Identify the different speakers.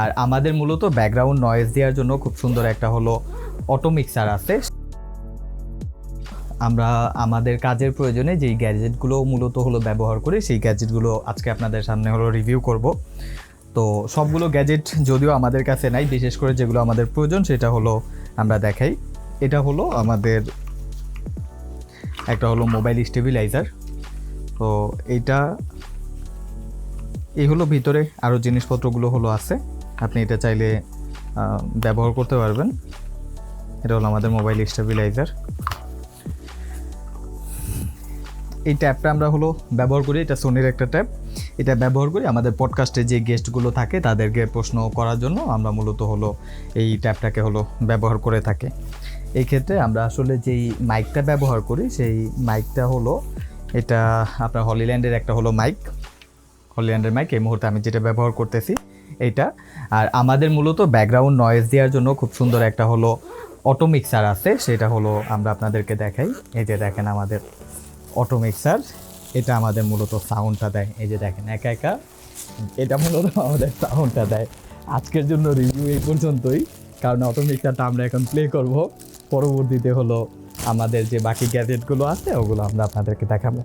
Speaker 1: আর আমাদের মূলত background noise দেওয়ার জন্য খুব সুন্দর একটা হলো অটো মিক্সার আছে। আমরা আমাদের কাজের প্রয়োজনে যেই গ্যাজেটগুলো মূলত হলো ব্যবহার করি সেই গ্যাজেটগুলো আজকে আপনাদের সামনে হলো রিভিউ করব। তো সবগুলো গ্যাজেট যদিও আমাদের কাছে নাই, বিশেষ করে যেগুলো আমাদের প্রয়োজন সেটা হলো আমরা দেখাই। এটা হলো আমাদের একটা হলো মোবাইল স্টেবিলাইজার। তো এই হলো ভিতরে আরও জিনিসপত্রগুলো হলো আছে, আপনি এটা চাইলে ব্যবহার করতে পারবেন। এটা হলো আমাদের মোবাইল স্টেবিলাইজার। এই ট্যাবটা আমরা হলো ব্যবহার করি, এটা সোনির একটা ট্যাব। এটা ব্যবহার করি আমাদের পডকাস্টে যে গেস্টগুলো থাকে তাদেরকে প্রশ্ন করার জন্য আমরা মূলত হলো এই ট্যাবটাকে হলো ব্যবহার করে থাকি। এই ক্ষেত্রে আমরা আসলে যেই মাইকটা ব্যবহার করি সেই মাইকটা হলো এটা আপনার হলিল্যান্ডের একটা হলো মাইক, হলিল্যান্ডের মাইক এই মুহূর্তে আমি যেটা ব্যবহার করতেছি এইটা। আর আমাদের মূলত ব্যাকগ্রাউন্ড নয়েজ দেওয়ার জন্য খুব সুন্দর একটা হলো অটো মিক্সার আছে, সেটা হলো আমরা আপনাদেরকে দেখাই। এই যে দেখেন আমাদের অটো মিক্সার, এটা আমাদের মূলত সাউন্ডটা দেয়। এই যে দেখেন একা একা এটা মূলত আমাদের সাউন্ডটা দেয়। আজকের জন্য রিভিউ এই পর্যন্তই, কারণ অটো মিক্সারটা আমরা এখন প্লে করব, পরবর্তীতে হলো আমাদের যে বাকি গ্যাজেটগুলো আছে ওগুলো আমরা আপনাদেরকে দেখাবো।